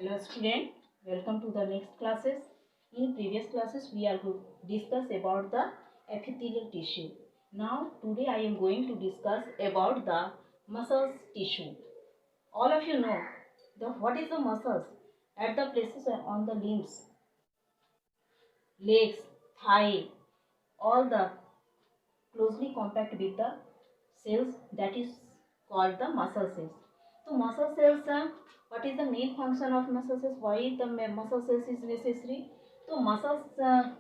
Hello student, welcome to the next classes. In previous classes we are going to discuss about the epithelial tissue. Now today I am going to discuss about the muscles tissue. All of you know what is the muscles at the places on the limbs, legs, thigh, all the closely compact with the cells that is called the muscle cells. So muscle cells, what is the main function of muscle cells? Why the muscle cells is necessary? So muscle cells,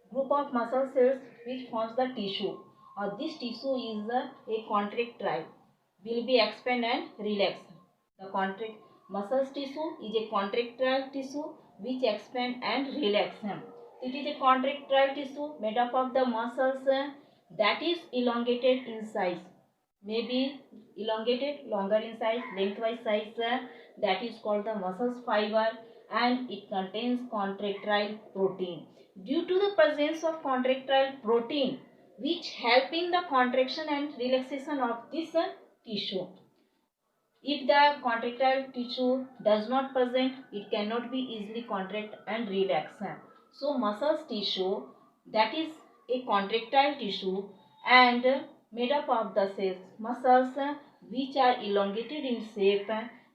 group of muscle cells which forms the tissue, or this tissue is a contractile, will be expand and relax. The contract muscles tissue is a contractile tissue which expand and relax. It is a contractile tissue made up of the muscles that is elongated in size, may be elongated, longer in size, lengthwise size, that is called the muscles fiber, and it contains contractile protein. Due to the presence of contractile protein which help in the contraction and relaxation of this tissue. If the contractile tissue does not present, it cannot be easily contract and relax. So muscles tissue, that is a contractile tissue and made up of the cells, muscles which are elongated in shape,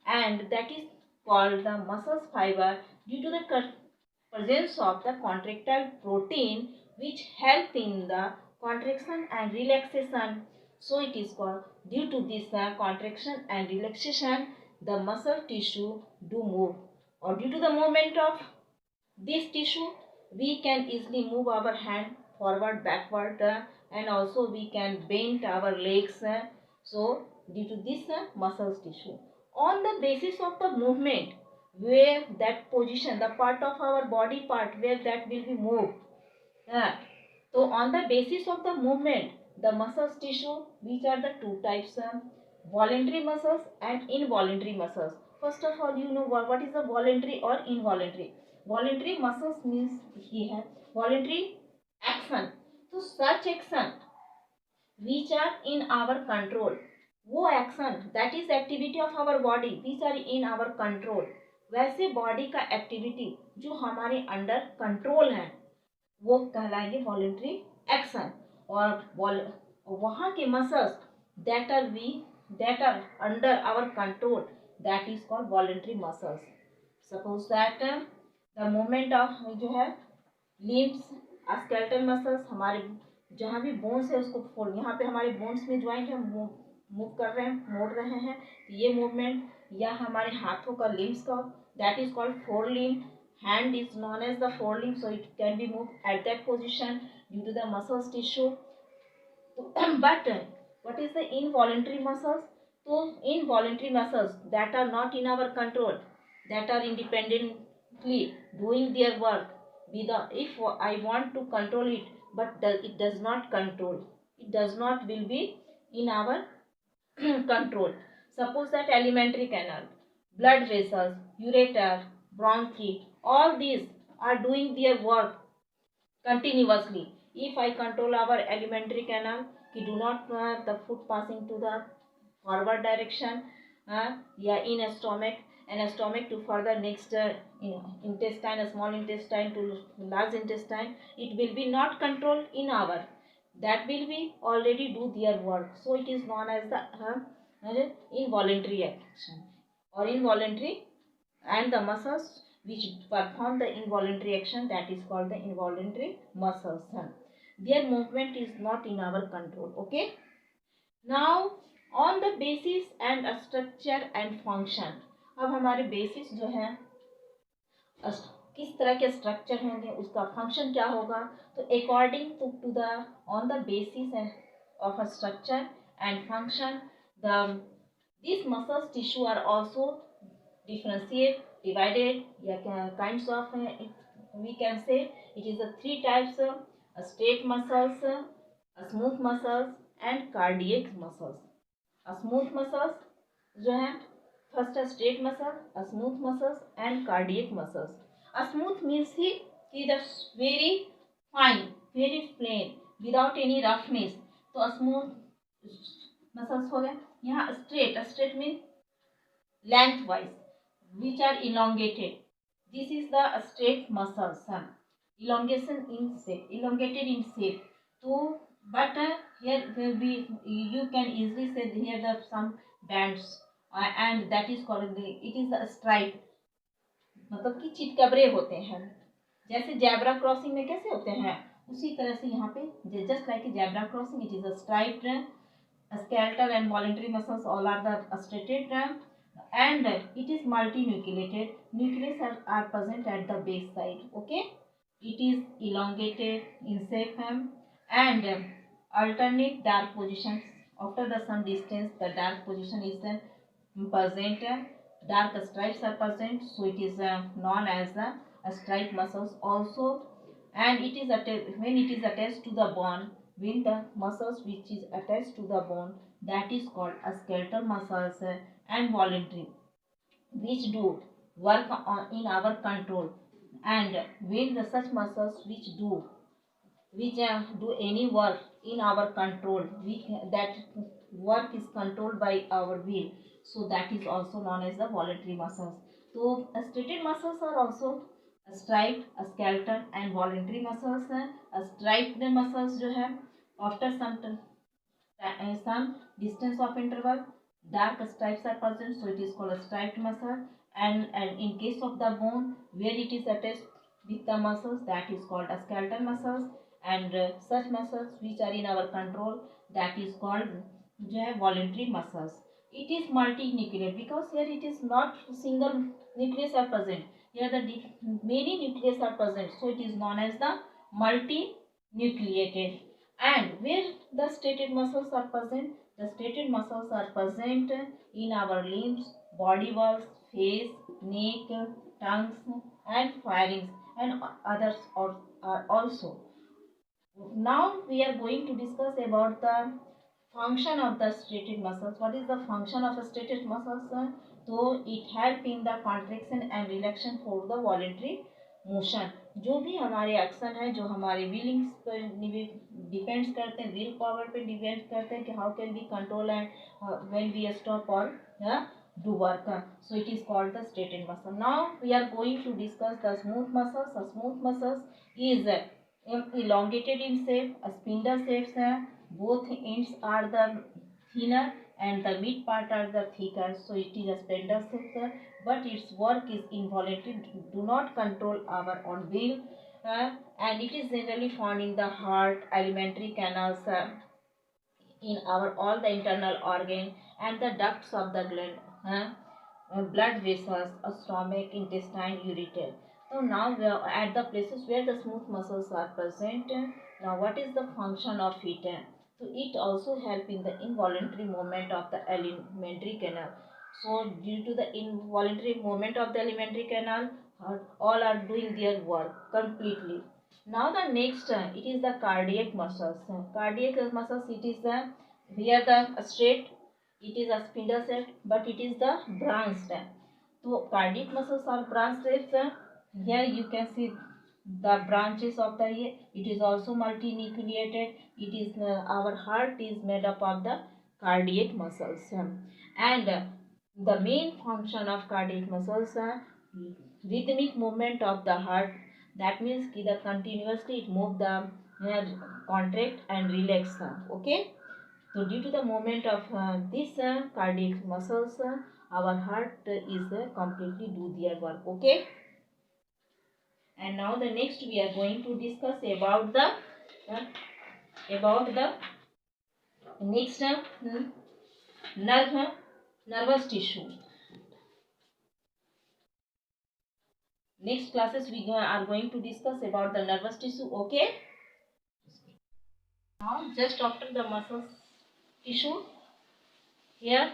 and that is called the muscles fiber due to the presence of the contractile protein which help in the contraction and relaxation. So it is called, due to this contraction and relaxation, the muscle tissue do move, or due to the movement of this tissue we can easily move our hand forward, backward, and also we can bend our legs. So due to this muscles tissue, on the basis of the movement, where that position, the part of our body part where that will be moved, so on the basis of the movement, the muscles tissue, which are the two types, voluntary muscles and involuntary muscles. First of all, you know what is the voluntary or involuntary. Voluntary muscles means here voluntary action. So such action which are in our control, वो action that is activity of our body which are in our control, वैसे body का activity जो हमारे under control है वो कहलाएंगे voluntary action. और वहाँ के muscles that are under our control, that is called voluntary muscles. Suppose that the movement of जो है लिम्स, स्केलेटल मसल्स, हमारे जहाँ भी बोन्स है उसको फोल्ड, यहाँ पे हमारे बोन्स में ज्वाइंट है, मूव कर रहे हैं, मोड़ रहे हैं, ये मूवमेंट, या हमारे हाथों का लिम्स का, that is called four limb. Hand is known as the forelimb, so it can be moved at that position due to the muscles tissue. But what is the involuntary muscles? So involuntary muscles that are not in our control, that are independently doing their work. If I want to control it, but it does not control, it does not will be in our control. Suppose that alimentary canal, blood vessels, ureter, bronchi, all these are doing their work continuously. If I control our alimentary canal, we do not the food passing to the forward direction, in a stomach, and a stomach to further next intestine, a small intestine to large intestine, it will be not controlled in our, that will be already do their work. So it is known as the involuntary action or involuntary, and the muscles which perform the involuntary action, that is called the involuntary muscles. Their movement is not in our control. Okay. Now on the basis and structure and function, अब हमारे basis जो है किस तरह के structure होंगे, उसका function क्या होगा. तो according to the on the basis of a structure and function, the this muscles tissue are also differentiate, divided, kinds of, we can say it is a three types, straight muscles, smooth muscles and cardiac muscles. Smooth muscles जो है, first straight muscle, smooth muscles and cardiac muscles. Smooth means he the very fine, very plain, without any roughness. तो smooth muscles हो गए. यहाँ straight means lengthwise, which are elongated. This is the straight muscles, elongation in shape, elongated in shape. So, but here you can easily say here the some bands, and that is called it is the stripe, मतलब कि चितकबरे होते हैं, जैसे zebra crossing में कैसे होते हैं उसी तरह से यहाँ पे just like zebra crossing it is a striped skeletal and voluntary muscles all are the straighted and it is multinucleated. Nucleus are present at the base side. Okay, it is elongated in shape and alternate dark positions after the sun distance. The dark position is present. Dark stripes are present, so it is known as the stripe muscles also. And it is when it is attached to the bone, when the muscles which is attached to the bone, that is called a skeletal muscles and voluntary, which do work in our control. And when the such muscles which do any work in our control, that work is controlled by our will, so that is also known as the voluntary muscles. So straightened muscles are also striped, skeleton and voluntary muscles. Striped muscles जो है after some distance of interval, dark stripes are present, so it is called a striped muscle. And in case of the bone where it is attached with the muscles, that is called a skeletal muscles. And such muscles which are in our control, that is called जो है voluntary muscles. It is multinucleate because here it is not single nucleus are present. Here the many nucleus are present, so it is known as the multinucleated. And where the stated muscles are present, the stated muscles are present in our limbs, body walls, face, neck, tongues, and pharynx, and others are also. Now we are going to discuss about the function of the striated muscles. What is the function of the striated muscles? So it help in the contraction and relaxation for the voluntary motion. जो भी हमारे action है, जो हमारे विलिंग्स पर depends करते हैं, will power पे डिपेंड करते हैं कि how can be control and when we stop और do work. So it is called the straightened muscle. Now we are going to discuss the smooth muscles. The smooth muscles is elongated in shape, a spindle shapes. Both ends are the thinner and the mid part are the thicker. So it is a spindle shape, but its work is involuntary. Do not control our own will. And it is generally found in the heart, alimentary canals, in our all the internal organ and the ducts of the blood vessels, stomach, intestine, ureter. So now we are at the places where the smooth muscles are present. Now what is the function of it? So it also help in the involuntary movement of the alimentary canal. So due to the involuntary movement of the alimentary canal, all are doing their work completely. Now the next, it is the cardiac muscles. Cardiac muscles, it is the here the straight, it is a spindle set, but it is the branched. So cardiac muscles are branched shapes. Here you can see the branches of the ear. It is also multinucleated. It is our heart is made up of the cardiac muscles, and the main function of cardiac muscles are rhythmic movement of the heart. That means कि the continuously it move the contract and relax. Okay. So due to the movement of this cardiac muscles, our heart is completely do their work. Okay. And now the next we are going to discuss about the next nervous tissue. Next classes we are going to discuss about the nervous tissue. Okay. Now just after the muscles tissue, here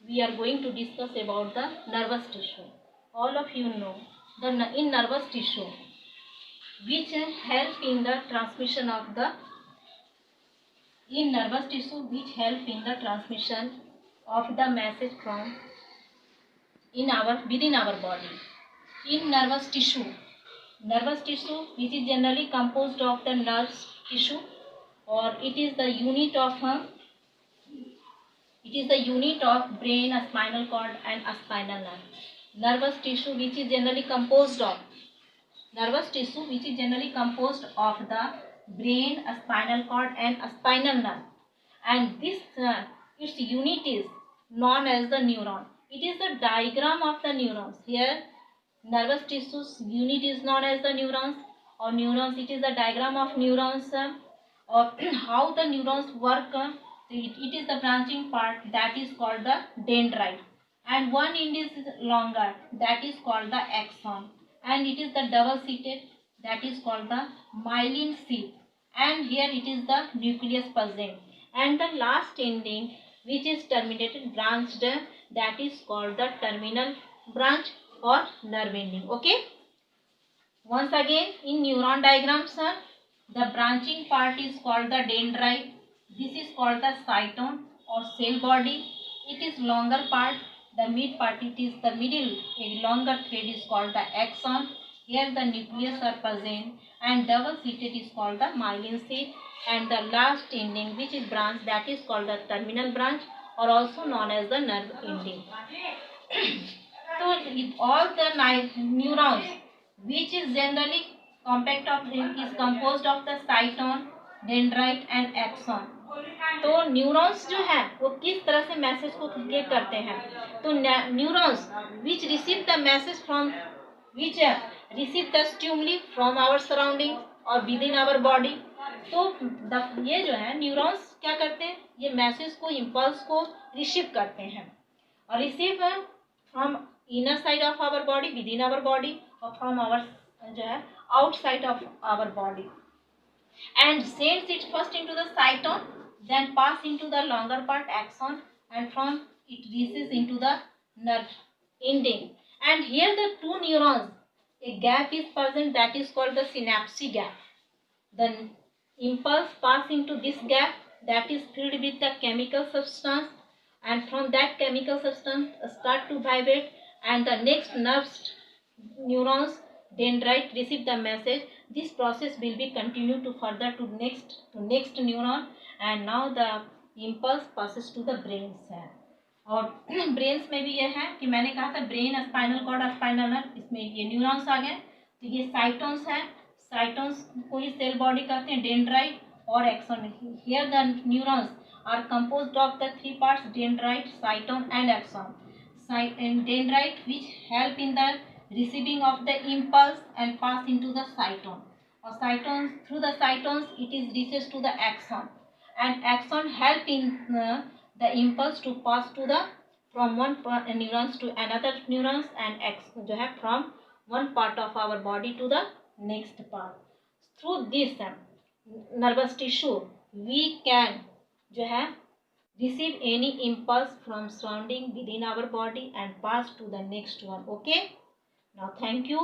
we are going to discuss about the nervous tissue. All of you know the in nervous tissue which help in the transmission of the message from within our body. In nervous tissue which is generally composed of the nerves tissue, or it is the unit of It is the unit of brain, a spinal cord and a spinal nerve. Nervous tissue which is generally composed of the brain, a spinal cord and a spinal nerve, and this its unit is known as the neuron. It is the diagram of the neurons. Here nervous tissue's unit is known as the neurons, or neurons, it is the diagram of neurons, or how the neurons work. It is the branching part that is called the dendrite, and one end is longer, that is called the axon, and it is the double seated, that is called the myelin sheath, and here it is the nucleus present, and the last ending which is terminated branched, that is called the terminal branch or nerve ending. Okay, once again in neuron diagrams, the branching part is called the dendrite. This is called the cytone or cell body. It is longer part. The mid part, it is the middle, a longer thread is called the axon. Here the nucleus are present, and double seated is called the myelin sheath, and the last ending which is branch, that is called the terminal branch or also known as the nerve ending. So all the neurons which is generally is composed of the cytone, dendrite and axon. तो neurons जो है वो किस तरह से message को communicate करते हैं, तो neurons which receive the message from which receive the stimuli from our surrounding और विद इन आवर बॉडी. तो ये जो है न्यूरॉन्स क्या करते हैं, ये मैसेज को, इम्पल्स को रिसीव करते हैं, और receive from inner side of our body, within our body, और फ्रॉम आवर जो है outside of our body, and sends it first into the cytone, then pass into the longer part axon, and from it reaches into the nerve ending. And here the two neurons, a gap is present, that is called the synapse gap. The impulse pass into this gap, that is filled with the chemical substance, and from that chemical substance start to vibrate, and the next nerve neurons dendrite receive the message. This process will be continued to further to next neuron, and now the impulse passes to the brains है. और brains में भी ये है कि मैंने कहा था ब्रेन, स्पाइनल कॉर्ड और स्पाइनल नर्व, इसमें ये न्यूरॉन्स आ गए. तो ये साइटोन्स है, साइटोन्स को ही सेल बॉडी कहते हैं, डेंड्राइट और axon. Here the neurons are composed of the three parts, dendrite, cyton and axon. Dendrite which help in the receiving of the impulse and pass into the cytone, or cytone, through the cytones it is reaches to the axon, and axon help in the impulse to pass to the from one neurons to another neurons, and जो है from one part of our body to the next part. Through this nervous tissue we can जो है receive any impulse from surrounding within our body and pass to the next one. Okay, now thank you.